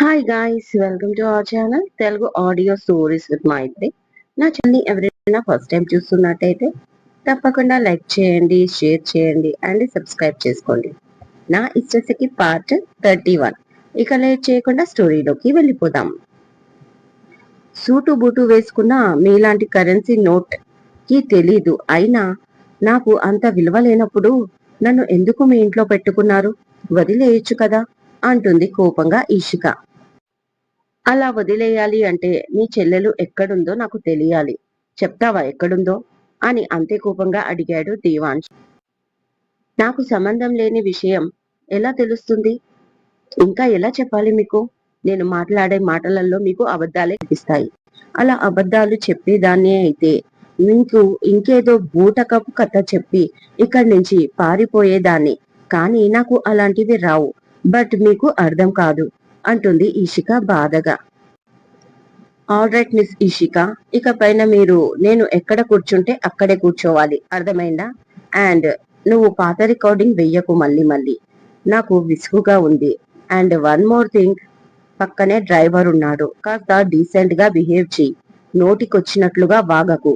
Hi guys, welcome to our channel Telugu audio stories with Maitri. నా ఛానల్ని ఎవరైనా ఫస్ట్ టైం చూస్తున్నట్టయితే తప్పకుండా లైక్ చేయండి, షేర్ చేయండి అండ్ సబ్స్క్రైబ్ చేసుకోండి. నా ఇష్టసకి పార్ట్ 31. ఇక లేట్ చేయకుండా స్టోరీలోకి వెళ్ళిపోదాం. సూటు బూటు వేసుకున్న మీలాంటి కరెన్సీ నోట్ కి తెలీదు, అయినా నాకు అంత విలువ లేనప్పుడు నన్ను ఎందుకు మీ ఇంట్లో పెట్టుకున్నారు? వదిలేయచ్చు కదా అంటుంది కోపంగా ఈషిక. అలా వదిలేయాలి అంటే నీ చెల్లెలు ఎక్కడుందో నాకు తెలియాలి. చెప్తావా ఎక్కడుందో అని అంతే కోపంగా అడిగాడు దేవాంశ్. నాకు సంబంధం లేని విషయం ఎలా తెలుస్తుంది? ఇంకా ఎలా చెప్పాలి మీకు? నేను మాట్లాడే మాటలలో మీకు అబద్ధాలే కనిపిస్తాయి. అలా అబద్ధాలు చెప్పేదాన్ని అయితే మీకు ఇంకేదో బూటకపు కథ చెప్పి ఇక్కడి నుంచి పారిపోయేదాన్ని. కానీ నాకు అలాంటివి రావు. బట్ మీకు అర్థం కాదు అంటుంది ఈషిక బాధగా. ఆల్ రైట్ మిస్ ఈషిక, ఇక పైన మీరు నేను ఎక్కడ కూర్చుంటే అక్కడే కూర్చోవాలి, అర్థమైందా? అండ్ నువ్వు పాత రికార్డింగ్ వెయ్యకు మళ్ళీ మళ్ళీ, నాకు విసుగుగా ఉంది. అండ్ వన్ మోర్ థింగ్, పక్కనే డ్రైవర్ ఉన్నాడు, కాస్త డీసెంట్ గా బిహేవ్ చెయ్యి. నోటికొచ్చినట్లుగా వాగకు.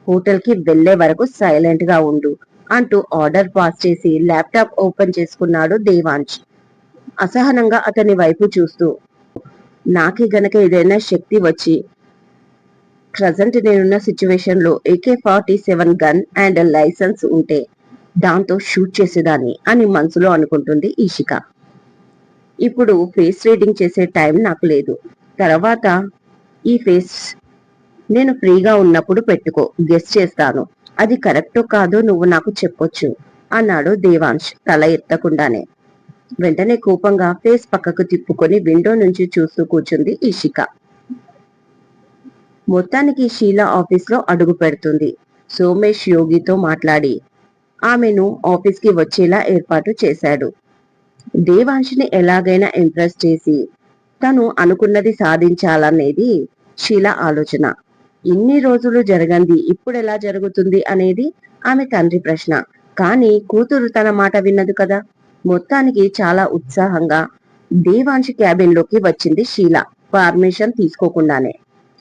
హోటల్ కి వెళ్లే వరకు సైలెంట్ గా ఉండు అంటూ ఆర్డర్ పాస్ చేసి ల్యాప్టాప్ ఓపెన్ చేసుకున్నాడు దేవాంశ్, అసహనంగా అతని వైపు చూస్తూ. నాకే గనక ఏదైనా శక్తి వచ్చి ప్రజెంట్ నేనున్న సిచ్యువేషన్ లో AK-47 గన్ అండ్ లైసెన్స్ ఉంటే దాంతో షూట్ చేసేదాన్ని అని మనసులో అనుకుంటుంది ఈషిక. ఇప్పుడు ఫేస్ రీడింగ్ చేసే టైం నాకు లేదు. తర్వాత ఈ ఫేస్ నేను ఫ్రీగా ఉన్నప్పుడు పెట్టుకో, గెస్ చేస్తాను. అది కరెక్టో కాదో నువ్వు నాకు చెప్పొచ్చు అన్నాడు దేవాంశ్ తల ఎత్తకుండానే. వెంటనే కోపంగా ఫేస్ పక్కకు తిప్పుకొని విండో నుంచి చూస్తూ కూర్చుంది ఈషిక. మొత్తానికి షీలా ఆఫీస్ లో అడుగు పెడుతుంది. సోమేష్ యోగితో మాట్లాడి ఆమెను ఆఫీస్ కి వచ్చేలా ఏర్పాటు చేశాడు. దేవాంశిని ఎలాగైనా ఇంప్రెస్ చేసి తను అనుకున్నది సాధించాలనేది షీలా ఆలోచన. ఇన్ని రోజులు జరగంది ఇప్పుడెలా జరుగుతుంది అనేది ఆమె తండ్రి ప్రశ్న. కానీ కూతురు తన మాట విన్నదు కదా. మొత్తానికి చాలా ఉత్సాహంగా దేవాంశి క్యాబిన్ లోకి వచ్చింది షీలా, పర్మిషన్ తీసుకోకుండానే.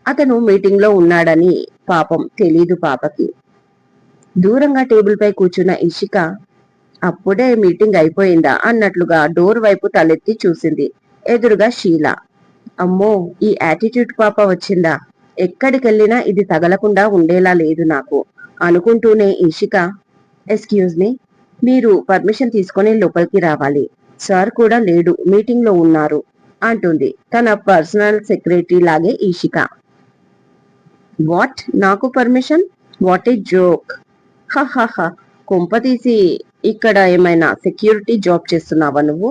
అతను మీటింగ్ లో ఉన్నాడని పాపం తెలీదు పాపకి. దూరంగా టేబుల్ పై కూర్చున్న ఇషిక అప్పుడే మీటింగ్ అయిపోయిందా అన్నట్లుగా డోర్ వైపు తలెత్తి చూసింది. ఎదురుగా షీలా. అమ్మో, ఈ యాటిట్యూడ్ పాప వచ్చిందా? ఎక్కడికెళ్ళినా ఇది తగలకుండా ఉండేలా లేదు నాకు అనుకుంటూనే ఇషిక, ఎక్స్క్యూజ్ మీ, మీరు పర్మిషన్ తీసుకొని లోపలికి రావాలి. సార్ కూడా లేడు, మీటింగ్ లో ఉన్నారు అంటుంది తన పర్సనల్ సెక్రటరీ లాగే ఈషిక. వాట్, నాకు పర్మిషన్? What a joke. హహహ, కొంపతీసి ఇక్కడ ఏమైనా సెక్యూరిటీ జాబ్ చేస్తున్నావా నువ్వు?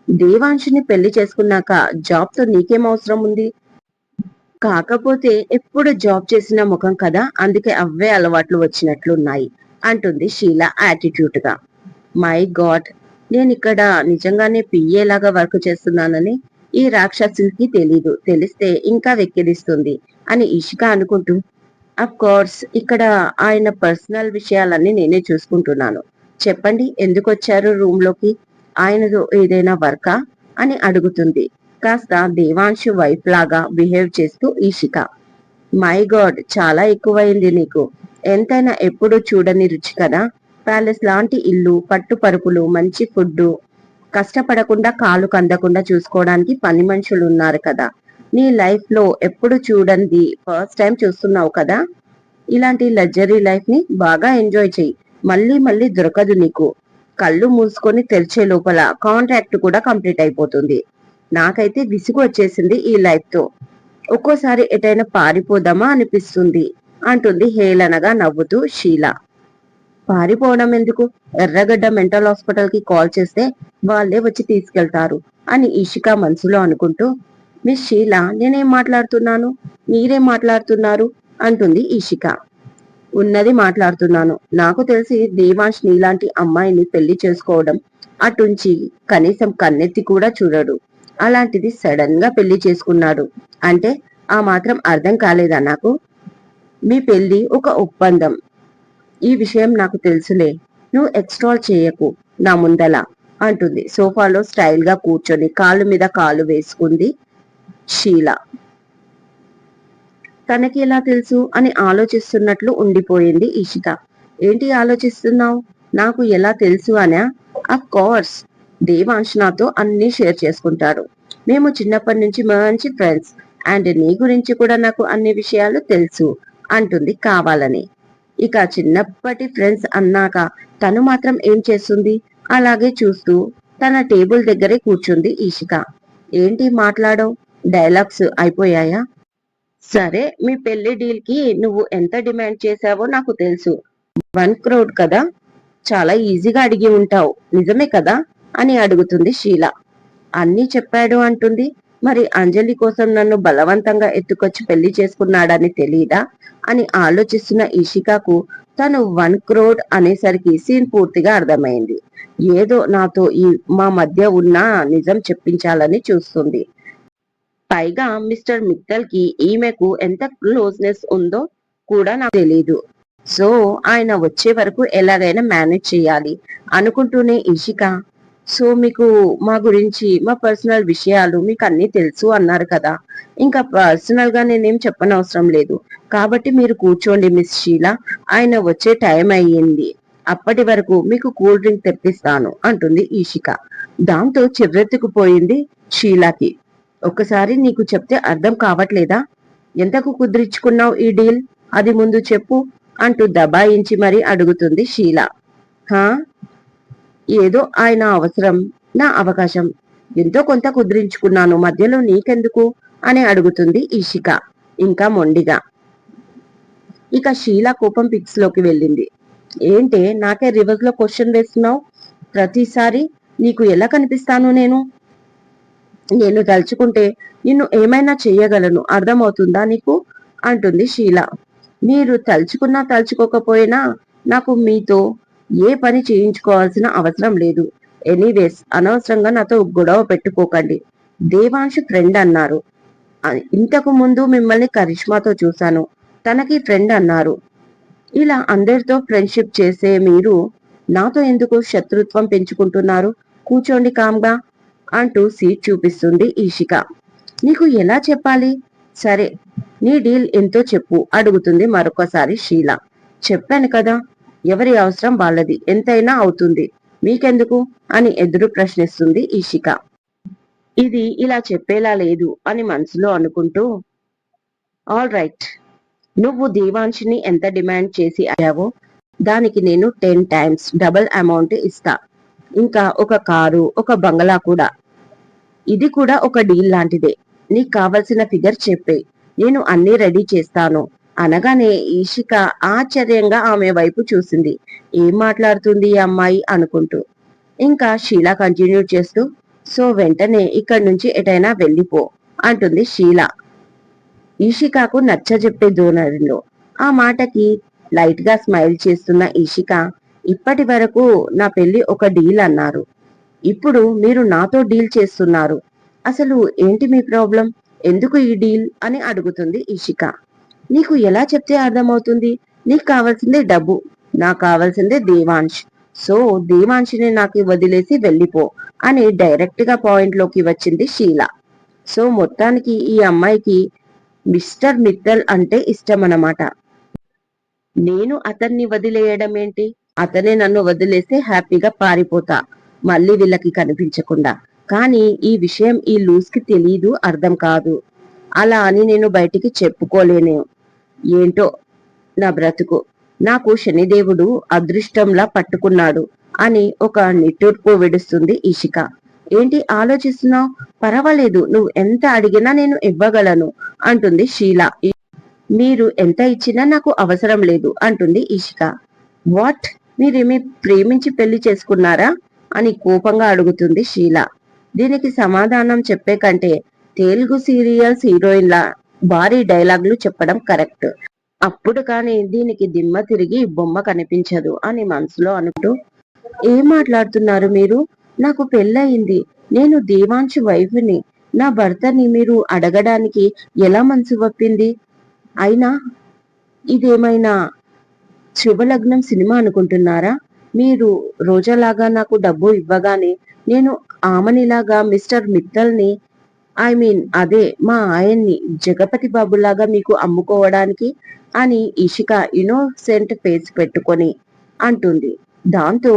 దేవాంశిని పెళ్లి చేసుకున్నాక జాబ్ తో నీకేం అవసరం ఉంది? కాకపోతే ఎప్పుడు జాబ్ చేసిన ముఖం కదా, అందుకే అవే అలవాట్లు వచ్చినట్లున్నాయి అంటుంది షీలా యాటిట్యూడ్ గా. మై గాడ్, నేను ఇక్కడ నిజంగానే పియ్యేలాగా వర్క్ చేస్తున్నానని ఈ రాక్షసుకి తెలీదు, తెలిస్తే ఇంకా వెక్కిరిస్తుంది అని ఇషిక అనుకుంటూ, అఫ్ కోర్స్ ఇక్కడ ఆయన పర్సనల్ విషయాలన్నీ నేనే చూసుకుంటున్నాను. చెప్పండి, ఎందుకు వచ్చారు రూమ్ లోకి? ఆయనదో ఏదైనా వర్కా అని అడుగుతుంది కాస్త దేవాంశు వైఫ్ లాగా బిహేవ్ చేస్తూ ఈషిక. మై గాడ్, చాలా ఎక్కువైంది నీకు. ఎంతైనా ఎప్పుడు చూడని రుచి కదా. ప్యాలెస్ లాంటి ఇల్లు, పట్టు పరుపులు, మంచి ఫుడ్, కష్టపడకుండా కాలు కందకుండా చూసుకోవడానికి పని మనుషులు ఉన్నారు కదా. నీ లైఫ్ లో ఎప్పుడు చూడండి ఫస్ట్ టైం చూస్తున్నావు కదా. ఇలాంటి లగ్జరీ లైఫ్ ని బాగా ఎంజాయ్ చెయ్యి. మళ్ళీ మళ్ళీ దొరకదు నీకు. కళ్ళు మూసుకొని తెరిచే లోపల కాంట్రాక్ట్ కూడా కంప్లీట్ అయిపోతుంది. నాకైతే విసుగు వచ్చేసింది ఈ లైఫ్ తో. ఒక్కోసారి ఎటైనా పారిపోదామా అనిపిస్తుంది అంటుంది హేళనగా నవ్వుతూ షీలా. పారిపోవడం ఎందుకు? ఎర్రగడ్డ మెంటల్ హాస్పిటల్ కి కాల్ చేస్తే వాళ్ళే వచ్చి తీసుకెళ్తారు అని ఇషిక మనసులో అనుకుంటూ, మిస్ షీలా, నేనేం మాట్లాడుతున్నాను, మీరేం మాట్లాడుతున్నారు అంటుంది ఇషిక. ఉన్నది మాట్లాడుతున్నాను. నాకు తెలిసి దేవాంశ్ నీలాంటి అమ్మాయిని పెళ్లి చేసుకోవడం అటుంచి కనీసం కన్నెత్తి కూడా చూడడు. అలాంటిది సడన్ గా పెళ్లి చేసుకున్నాడు అంటే ఆ మాత్రం అర్థం కాలేదా నాకు? మీ పెళ్లి ఒక ఒప్పందం, ఈ విషయం నాకు తెలుసులే. నువ్వు ఎక్స్ట్రాల్ చేయకు నా ముందల అంటుంది సోఫాలో స్టైల్ గా కూర్చొని కాలు మీద కాలు వేసుకుంది షీలా. తనకి ఎలా తెలుసు అని ఆలోచిస్తున్నట్లు ఉండిపోయింది ఇషిక. ఏంటి ఆలోచిస్తున్నావు? నాకు ఎలా తెలుసు అనా? అఫ్ కోర్స్, దేవాంశ్ నాతో అన్ని షేర్ చేసుకుంటారు. మేము చిన్నప్పటి నుంచి మంచి ఫ్రెండ్స్ అండ్ నీ గురించి కూడా నాకు అన్ని విషయాలు తెలుసు అంటుంది కావాలని. ఇక చిన్నప్పటి ఫ్రెండ్స్ అన్నాక తను మాత్రం ఏం చేస్తుంది? అలాగే చూస్తూ తన టేబుల్ దగ్గరే కూర్చుంది ఈషిక. ఏంటి మాట్లాడవు? డైలాగ్స్ అయిపోయాయా? సరే, మీ పెళ్లి డీల్ కి నువ్వు ఎంత డిమాండ్ చేశావో నాకు తెలుసు. 1 crore కదా? చాలా ఈజీగా అడిగి ఉంటావు, నిజమే కదా అని అడుగుతుంది షీల. అన్నీ చెప్పాడు అంటుంది. మరి అంజలి కోసం నన్ను బలవంతంగా ఎత్తుకొచ్చి పెళ్లి చేసుకున్నాడని తెలీదా అని ఆలోచిస్తున్న ఈషికాకు తను 1 crore అనేసరికి సీన్ పూర్తిగా అర్థమైంది. ఏదో నాతో మా మధ్య ఉన్న నిజం చెప్పించాలని చూస్తుంది. పైగా మిస్టర్ మిత్తల్ కి ఈమెకు ఎంత క్లోజ్నెస్ ఉందో కూడా నాకు తెలీదు. సో ఆయన వచ్చే వరకు ఎలాగైనా మేనేజ్ చేయాలి అనుకుంటూనే ఇషిక, సో మీకు మా గురించి మా పర్సనల్ విషయాలు మీకు అన్ని తెలుసు అన్నారు కదా, ఇంకా పర్సనల్ గా నేనేం చెప్పనవసరం లేదు, కాబట్టి మీరు కూర్చోండి మిస్ షీలా, ఆయన వచ్చే టైం అయ్యింది, అప్పటి వరకు మీకు కూల్ డ్రింక్ తెప్పిస్తాను అంటుంది ఈషిక. దాంతో చిర్రెత్తుకుపోయింది షీలాకి. ఒక్కసారి నీకు చెప్తే అర్థం కావట్లేదా? ఎంతకు కుదిరించుకున్నావు ఈ డీల్, అది ముందు చెప్పు అంటూ దబాయించి మరీ అడుగుతుంది షీలా. హా, ఏదో ఆయన అవసరం, నా అవకాశం, ఎంతో కొంత కుదిరించుకున్నాను, మధ్యలో నీకెందుకు అని అడుగుతుంది ఈషిక ఇంకా మొండిగా. ఇక షీలా కోపం పిక్స్ లోకి వెళ్ళింది. ఏంటే నాకే రివర్స్ లో క్వశ్చన్ వేస్తున్నావు? ప్రతిసారి నీకు ఎలా కనిపిస్తాను నేను? నేను తలుచుకుంటే నిన్ను ఏమైనా చెయ్యగలను, అర్థమవుతుందా నీకు అంటుంది షీలా. మీరు తలుచుకున్నా తలుచుకోకపోయినా నాకు మీతో ఏ పని చేయించుకోవాల్సిన అవసరం లేదు. ఎనీవేస్, అనవసరంగా నాతో గొడవ పెట్టుకోకండి. దేవాంశ్ ఫ్రెండ్ అన్నారు, ఇంతకు ముందు మిమ్మల్ని కరిష్మాతో చూశాను, తనకి ఫ్రెండ్ అన్నారు. ఇలా అందరితో ఫ్రెండ్షిప్ చేసే మీరు నాతో ఎందుకు శత్రుత్వం పెంచుకుంటున్నారు? కూర్చోండి కామ్గా అంటూ సీట్ చూపిస్తుంది ఈషిక. నీకు ఎలా చెప్పాలి? సరే, నీ డీల్ ఎంతో చెప్పు అడుగుతుంది మరొకసారి షీలా. చెప్పాను కదా, ఎవరి అవసరం వాళ్ళది, ఎంతైనా అవుతుంది, మీకెందుకు అని ఎదురు ప్రశ్నిస్తుంది ఈషిక. ఇది ఇలా చెప్పేలా లేదు అని మనసులో అనుకుంటూ, ఆల్ రైట్, నువ్వు దేవాంశిని ఎంత డిమాండ్ చేసి అయ్యావో దానికి నేను 10 times డబుల్ అమౌంట్ ఇస్తా, ఇంకా ఒక కారు, ఒక బంగళా కూడా. ఇది కూడా ఒక డీల్ లాంటిదే. నీకు కావలసిన ఫిగర్ చెప్పే, నేను అన్నీ రెడీ చేస్తాను అనగానే ఈషిక ఆశ్చర్యంగా ఆమె వైపు చూసింది. ఏం మాట్లాడుతుంది ఈ అమ్మాయి అనుకుంటూ. ఇంకా షీలా కంటిన్యూ చేస్తూ, సో వెంటనే ఇక్కడి నుంచి ఎటైనా వెళ్ళిపో అంటుంది షీలా ఈషికాకు నచ్చజెప్పే ధోరణిలో. ఆ మాటకి లైట్ గా స్మైల్ చేస్తున్న ఈషిక, ఇప్పటి వరకు నా పెళ్లి ఒక డీల్ అన్నారు, ఇప్పుడు మీరు నాతో డీల్ చేస్తున్నారు. అసలు ఏంటి మీ ప్రాబ్లం? ఎందుకు ఈ డీల్ అని అడుగుతుంది ఈషిక. నీకు ఎలా చెప్తే అర్థమవుతుంది? నీకు కావాల్సిందే డబ్బు, నాకు కావాల్సిందే దేవాంశ్. సో దేవాంశిని నాకు వదిలేసి వెళ్ళిపో అని డైరెక్ట్ గా పాయింట్ లోకి వచ్చింది షీలా. సో మొత్తానికి ఈ అమ్మాయికి మిస్టర్ మిత్తల్ అంటే ఇష్టం అన్నమాట. నేను అతన్ని వదిలేయడం ఏంటి? అతనే నన్ను వదిలేస్తే హ్యాపీగా పారిపోతా, మళ్ళీ వీళ్ళకి కనిపించకుండా. కానీ ఈ విషయం ఈ లూస్ కి తెలీదు, అర్థం కాదు. అలా అని నేను బయటికి చెప్పుకోలేను. ఏంటో నా బ్రతుకు, నాకు శనిదేవుడు అదృష్టంలా పట్టుకున్నాడు అని ఒక నిట్టూర్పు విడుస్తుంది ఈషిక. ఏంటి ఆలోచిస్తున్నావు? పర్వాలేదు, నువ్వు ఎంత అడిగినా నేను ఇవ్వగలను అంటుంది షీలా. మీరు ఎంత ఇచ్చినా నాకు అవసరం లేదు అంటుంది ఈషిక. వాట్, మీరేమి ప్రేమించి పెళ్లి చేసుకున్నారా అని కోపంగా అడుగుతుంది షీలా. దీనికి సమాధానం చెప్పే కంటే తెలుగు సీరియల్స్ హీరోయిన్ల భారీ డైలాగులు చెప్పడం కరెక్ట్. అప్పుడు కానీ దీనికి దిమ్మ తిరిగి బొమ్మ కనిపించదు అని మనసులో అనుకుంటూ, ఏం మాట్లాడుతున్నారు మీరు? నాకు పెళ్ళయింది, నేను దేవాంశ్ వైఫ్ని, నా భర్తని మీరు అడగడానికి ఎలా మనసు ఒప్పింది? అయినా ఇదేమైనా శుభలగ్నం సినిమా అనుకుంటున్నారా? మీరు రోజాలాగా నాకు డబ్బు ఇవ్వగానే నేను ఆమనిలాగా మిస్టర్ మిత్తల్ని అదే మా ఆయన్ని జగపతి బాబులాగా మీకు అమ్ముకోవడానికి అని ఇషిక ఇన్నోసెంట్ ఫేస్ పెట్టుకొని అంటుంది. దాంతో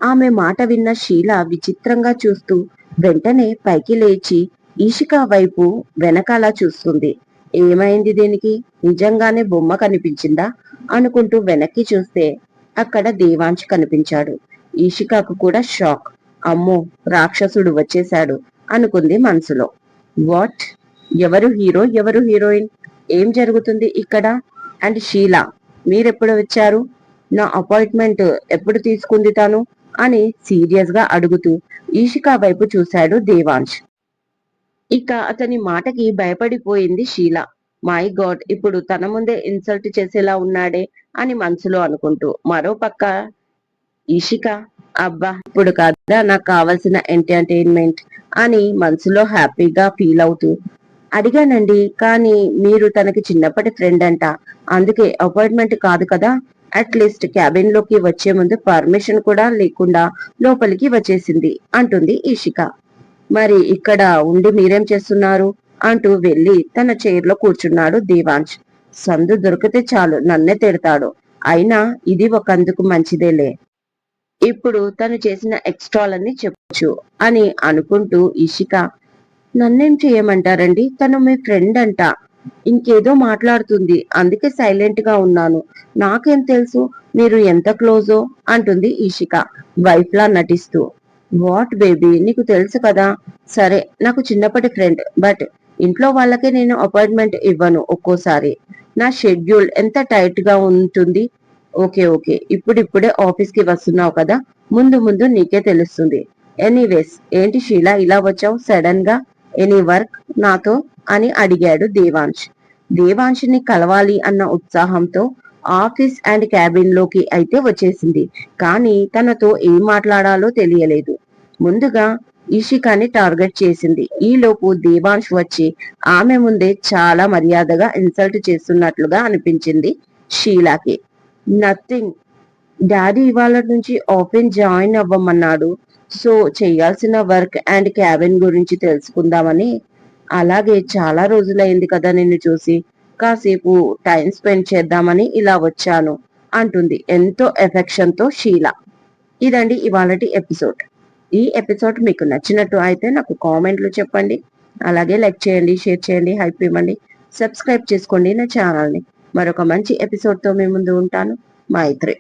ఆమె మాట విన్న షీల విచిత్రంగా చూస్తూ వెంటనే పైకి లేచి ఈషిక వైపు వెనకాల చూస్తుంది. ఏమైంది దీనికి? నిజంగానే బొమ్మ కనిపించిందా అనుకుంటూ వెనక్కి చూస్తే అక్కడ దేవాంశ్ కనిపించాడు. ఈషికాకు కూడా షాక్. అమ్మో, రాక్షసుడు వచ్చేశాడు అనుకుంది మనసులో. వాట్? ఎవరు హీరో ఎవరు హీరోయిన్? ఏం జరుగుతుంది ఇక్కడ? అండ్ షీలా, మీరెప్పుడు వచ్చారు? నా అపాయింట్మెంట్ ఎప్పుడు తీసుకుంది తాను అని సీరియస్ గా అడుగుతూ ఈషికా వైపు చూశాడు దేవాంశ్. ఇక అతని మాటకి భయపడిపోయింది షీల. మై గాడ్, ఇప్పుడు తన ముందే ఇన్సల్ట్ చేసేలా ఉన్నాడే అని మనసులో అనుకుంటూ మరో పక్క ఇషిక, అబ్బా ఇప్పుడు కదా నాకు కావలసిన ఎంటర్టైన్మెంట్ అని మనసులో హ్యాపీగా ఫీల్ అవుతూ అడిగానండి, కానీ మీరు తనకి చిన్నప్పటి ఫ్రెండ్ అంట, అందుకే అపాయింట్మెంట్ కాదు కదా. అట్లీస్ట్ క్యాబిన్ లోకి వచ్చే ముందు పర్మిషన్ కూడా లేకుండా లోపలికి వచ్చేసింది అంటుంది ఇషిక. మరి ఇక్కడ ఉండి మీరేం చేస్తున్నారు అంటూ వెళ్లి తన చైర్ లో కూర్చున్నాడు దేవాంశ్. సందు దొరికితే చాలు నన్నే తిడతాడు, అయినా ఇది ఒకందుకు మంచిదేలే, ఇప్పుడు తను చేసిన ఎక్స్ట్రాలన్నీ చెప్పొచ్చు అని అనుకుంటూ ఇషిక, నన్నేం చేయమంటారండి, తను మీ ఫ్రెండ్ అంట, ఇంకేదో మాట్లాడుతుంది, అందుకే సైలెంట్ గా ఉన్నాను, నాకేం తెలుసు మీరు ఎంత క్లోజో అంటుంది ఈషిక వైఫ్ లా నటిస్తూ. వాట్ బేబీ, నీకు తెలుసు కదా. సరే, నాకు చిన్నప్పటి ఫ్రెండ్, బట్ ఇంట్లో వాళ్ళకే నేను అపాయింట్మెంట్ ఇవ్వను ఒక్కోసారి, నా షెడ్యూల్ ఎంత టైట్ గా ఉంటుంది. ఓకే ఓకే, ఇప్పుడిప్పుడే ఆఫీస్ కి వస్తున్నావు కదా, ముందు ముందు నీకే తెలుస్తుంది. ఎనీవేస్, ఏంటి షీలా ఇలా వచ్చావు సడన్ గా? ఎనీ వర్క్ నాతో అని అడిగాడు దేవాంశ్. దేవాంశ్ని కలవాలి అన్న ఉత్సాహంతో ఆఫీస్ అండ్ క్యాబిన్ లోకి అయితే వచ్చేసింది, కానీ తనతో ఏం మాట్లాడాలో తెలియలేదు. ముందుగా ఇషికాని టార్గెట్ చేసింది. ఈలోపు దేవాంశ్ వచ్చి ఆమె ముందే చాలా మర్యాదగా ఇన్సల్ట్ చేస్తున్నట్లుగా అనిపించింది షీలాకి. నథింగ్, డాడీ ఇవాళ నుంచి ఆఫీస్ జాయిన్ అవ్వమన్నాడు, సో చేయాల్సిన వర్క్ అండ్ క్యాబిన్ గురించి తెలుసుకుందామని. అలాగే, చాలా రోజులైంది కదా నిన్ను చూసి, కాసేపు టైం స్పెండ్ చేద్దామని ఇలా వచ్చాను అంటుంది ఎంతో ఎఫెక్షన్ తో షీలా. ఇదండి ఇవాళటి ఎపిసోడ్. ఈ ఎపిసోడ్ మీకు నచ్చినట్టు అయితే నాకు కామెంట్లు చెప్పండి, అలాగే లైక్ చేయండి, షేర్ చేయండి, హైప్ ఇవ్వండి, సబ్స్క్రైబ్ చేసుకోండి నా ఛానల్ని. మరొక మంచి ఎపిసోడ్ తో మీ ముందు ఉంటాను. మైత్రి.